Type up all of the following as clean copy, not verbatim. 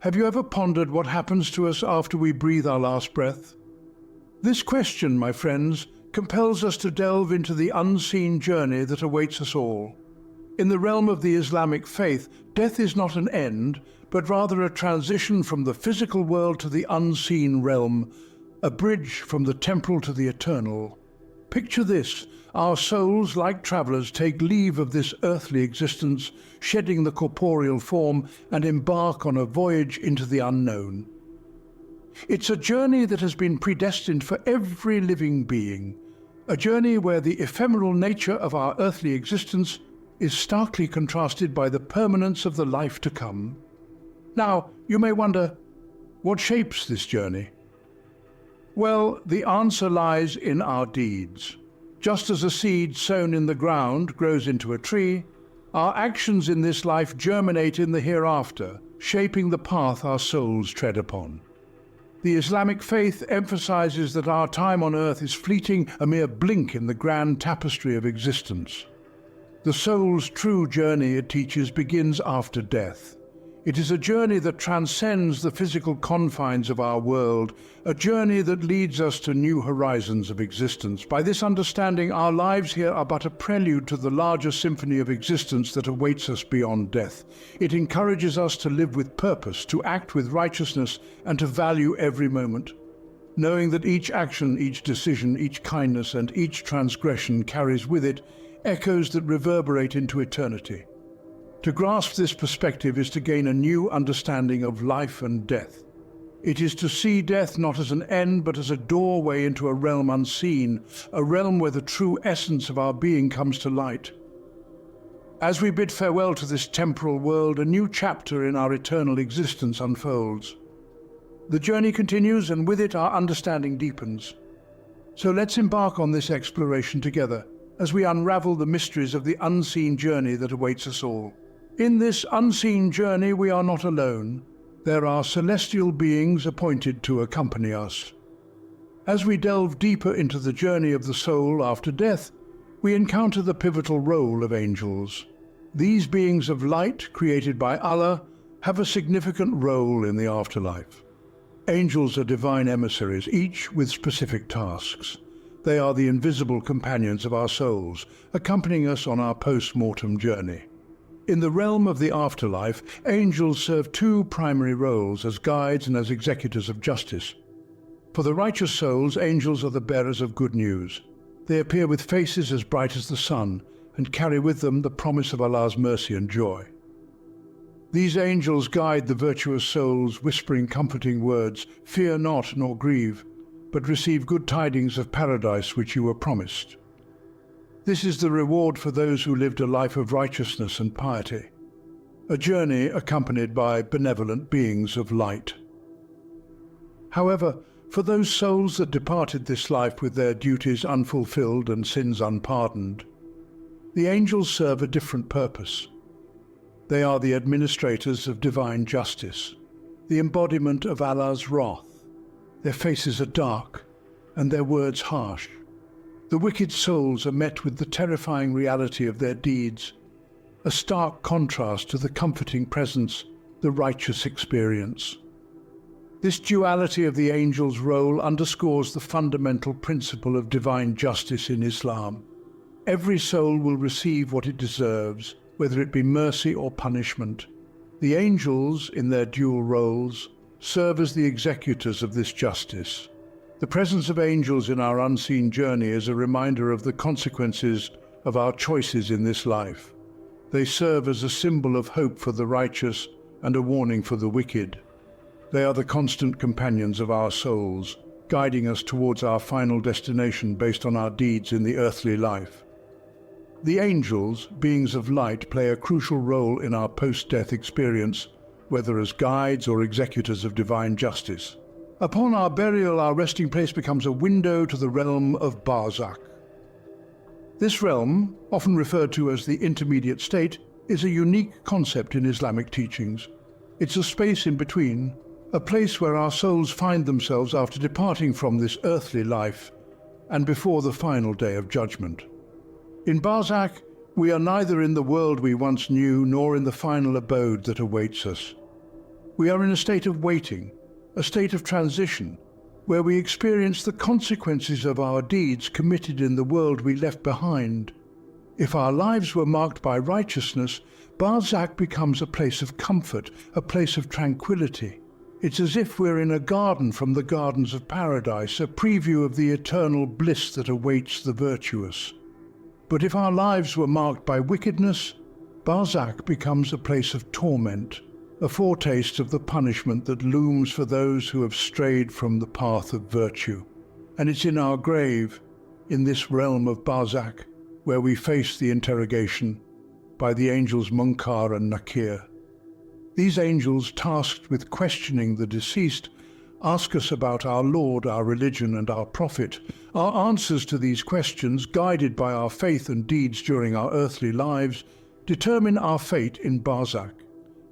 Have you ever pondered what happens to us after we breathe our last breath? This question, my friends, compels us to delve into the unseen journey that awaits us all. In the realm of the Islamic faith, death is not an end, but rather a transition from the physical world to the unseen realm, a bridge from the temporal to the eternal. Picture this: our souls, like travelers, take leave of this earthly existence, shedding the corporeal form, and embark on a voyage into the unknown. It's a journey that has been predestined for every living being, a journey where the ephemeral nature of our earthly existence is starkly contrasted by the permanence of the life to come. Now, you may wonder, what shapes this journey? Well, the answer lies in our deeds. Just as a seed sown in the ground grows into a tree, our actions in this life germinate in the hereafter, shaping the path our souls tread upon. The Islamic faith emphasizes that our time on earth is fleeting, a mere blink in the grand tapestry of existence. The soul's true journey, it teaches, begins after death. It is a journey that transcends the physical confines of our world, a journey that leads us to new horizons of existence. By this understanding, our lives here are but a prelude to the larger symphony of existence that awaits us beyond death. It encourages us to live with purpose, to act with righteousness, and to value every moment, knowing that each action, each decision, each kindness, and each transgression carries with it echoes that reverberate into eternity. To grasp this perspective is to gain a new understanding of life and death. It is to see death not as an end, but as a doorway into a realm unseen, a realm where the true essence of our being comes to light. As we bid farewell to this temporal world, a new chapter in our eternal existence unfolds. The journey continues, and with it our understanding deepens. So let's embark on this exploration together, as we unravel the mysteries of the unseen journey that awaits us all. In this unseen journey we are not alone. There are celestial beings appointed to accompany us. As we delve deeper into the journey of the soul after death, we encounter the pivotal role of angels. These beings of light, created by Allah, have a significant role in the afterlife. Angels are divine emissaries, each with specific tasks. They are the invisible companions of our souls, accompanying us on our post-mortem journey. In the realm of the afterlife, angels serve two primary roles, as guides and as executors of justice. For the righteous souls, angels are the bearers of good news. They appear with faces as bright as the sun, and carry with them the promise of Allah's mercy and joy. These angels guide the virtuous souls, whispering comforting words, "Fear not nor grieve, but receive good tidings of paradise which you were promised." This is the reward for those who lived a life of righteousness and piety, a journey accompanied by benevolent beings of light. However, for those souls that departed this life with their duties unfulfilled and sins unpardoned, the angels serve a different purpose. They are the administrators of divine justice, the embodiment of Allah's wrath. Their faces are dark, and their words harsh. The wicked souls are met with the terrifying reality of their deeds, a stark contrast to the comforting presence the righteous experience. This duality of the angel's role underscores the fundamental principle of divine justice in Islam. Every soul will receive what it deserves, whether it be mercy or punishment. The angels, in their dual roles, serve as the executors of this justice. The presence of angels in our unseen journey is a reminder of the consequences of our choices in this life. They serve as a symbol of hope for the righteous and a warning for the wicked. They are the constant companions of our souls, guiding us towards our final destination based on our deeds in the earthly life. The angels, beings of light, play a crucial role in our post-death experience, whether as guides or executors of divine justice. Upon our burial, our resting place becomes a window to the realm of Barzakh. This realm, often referred to as the intermediate state, is a unique concept in Islamic teachings. It's a space in between, a place where our souls find themselves after departing from this earthly life and before the final day of judgment. In Barzakh, we are neither in the world we once knew nor in the final abode that awaits us. We are in a state of waiting, a state of transition, where we experience the consequences of our deeds committed in the world we left behind. If our lives were marked by righteousness, Barzakh becomes a place of comfort, a place of tranquility. It's as if we're in a garden from the gardens of paradise, a preview of the eternal bliss that awaits the virtuous. But if our lives were marked by wickedness, Barzakh becomes a place of torment, a foretaste of the punishment that looms for those who have strayed from the path of virtue. And it's in our grave, in this realm of Barzakh, where we face the interrogation by the angels Munkar and Nakir. These angels, tasked with questioning the deceased, ask us about our Lord, our religion, and our Prophet. Our answers to these questions, guided by our faith and deeds during our earthly lives, determine our fate in Barzakh.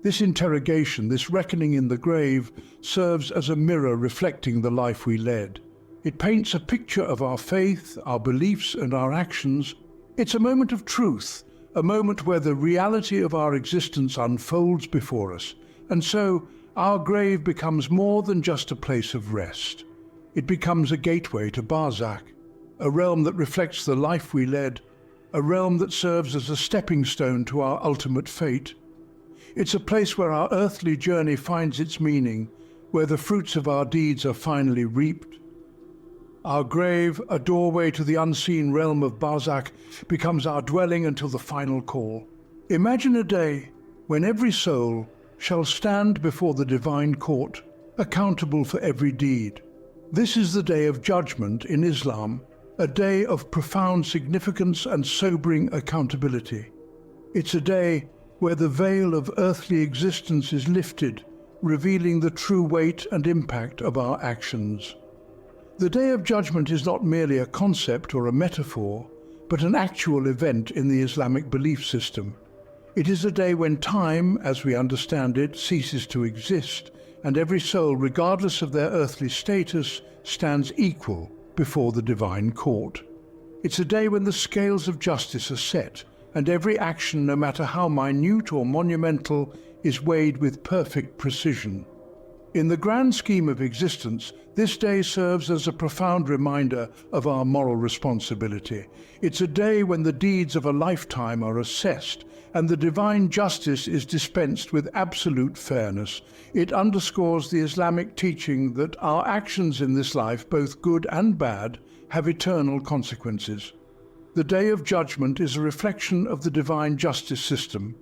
This interrogation, this reckoning in the grave, serves as a mirror reflecting the life we led. It paints a picture of our faith, our beliefs, and our actions. It's a moment of truth, a moment where the reality of our existence unfolds before us, and so our grave becomes more than just a place of rest. It becomes a gateway to Barzakh, a realm that reflects the life we led, a realm that serves as a stepping stone to our ultimate fate. It's a place where our earthly journey finds its meaning, where the fruits of our deeds are finally reaped. Our grave, a doorway to the unseen realm of Barzakh, becomes our dwelling until the final call. Imagine a day when every soul shall stand before the divine court, accountable for every deed. This is the day of judgment in Islam, a day of profound significance and sobering accountability. It's a day where the veil of earthly existence is lifted, revealing the true weight and impact of our actions. The Day of Judgment is not merely a concept or a metaphor, but an actual event in the Islamic belief system. It is a day when time, as we understand it, ceases to exist, and every soul, regardless of their earthly status, stands equal before the divine court. It's a day when the scales of justice are set, and every action, no matter how minute or monumental, is weighed with perfect precision. In the grand scheme of existence, this day serves as a profound reminder of our moral responsibility. It's a day when the deeds of a lifetime are assessed and the divine justice is dispensed with absolute fairness. It underscores the Islamic teaching that our actions in this life, both good and bad, have eternal consequences. The Day of Judgment is a reflection of the divine justice system,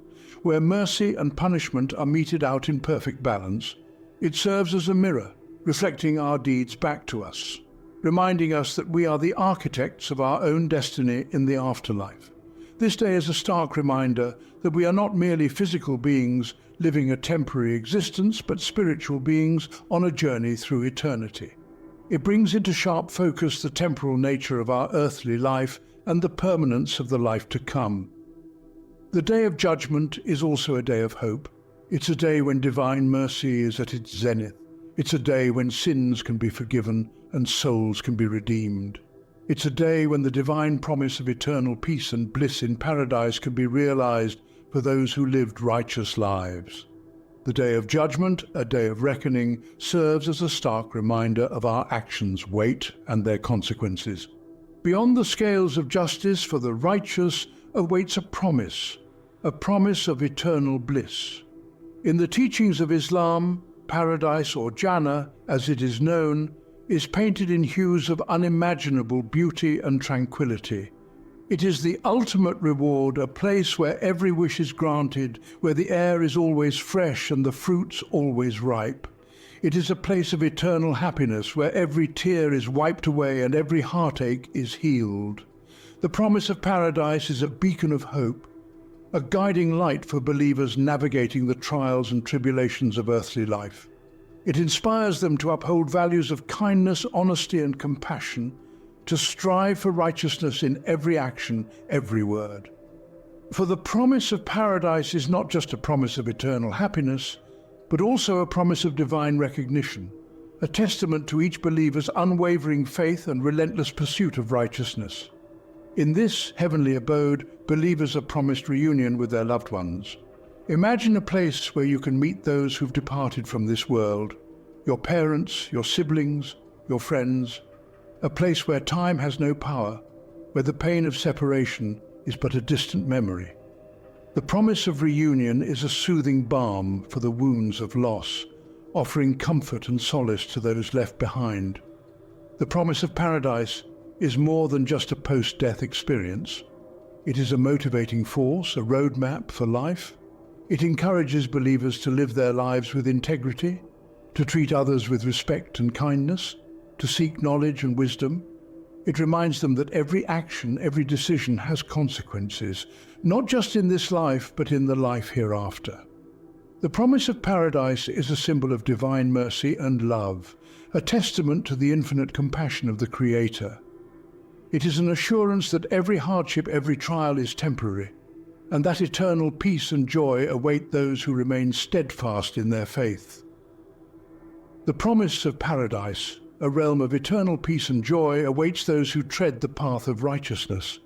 where mercy and punishment are meted out in perfect balance. It serves as a mirror, reflecting our deeds back to us, reminding us that we are the architects of our own destiny in the afterlife. This day is a stark reminder that we are not merely physical beings living a temporary existence, but spiritual beings on a journey through eternity. It brings into sharp focus the temporal nature of our earthly life and the permanence of the life to come. The Day of Judgment is also a day of hope. It's a day when divine mercy is at its zenith. It's a day when sins can be forgiven and souls can be redeemed. It's a day when the divine promise of eternal peace and bliss in paradise can be realized for those who lived righteous lives. The Day of Judgment, a day of reckoning, serves as a stark reminder of our actions' weight and their consequences. Beyond the scales of justice for the righteous awaits a promise of eternal bliss. In the teachings of Islam, paradise, or Jannah, as it is known, is painted in hues of unimaginable beauty and tranquility. It is the ultimate reward, a place where every wish is granted, where the air is always fresh and the fruits always ripe. It is a place of eternal happiness, where every tear is wiped away and every heartache is healed. The promise of paradise is a beacon of hope, a guiding light for believers navigating the trials and tribulations of earthly life. It inspires them to uphold values of kindness, honesty, and compassion, to strive for righteousness in every action, every word. For the promise of paradise is not just a promise of eternal happiness, but also a promise of divine recognition, a testament to each believer's unwavering faith and relentless pursuit of righteousness. In this heavenly abode, believers are promised reunion with their loved ones. Imagine a place where you can meet those who've departed from this world, your parents, your siblings, your friends, a place where time has no power, where the pain of separation is but a distant memory. The promise of reunion is a soothing balm for the wounds of loss, offering comfort and solace to those left behind. The promise of paradise is more than just a post-death experience. It is a motivating force, a roadmap for life. It encourages believers to live their lives with integrity, to treat others with respect and kindness, to seek knowledge and wisdom. It reminds them that every action, every decision has consequences, not just in this life, but in the life hereafter. The promise of paradise is a symbol of divine mercy and love, a testament to the infinite compassion of the Creator. It is an assurance that every hardship, every trial is temporary, and that eternal peace and joy await those who remain steadfast in their faith. The promise of paradise, a realm of eternal peace and joy, awaits those who tread the path of righteousness.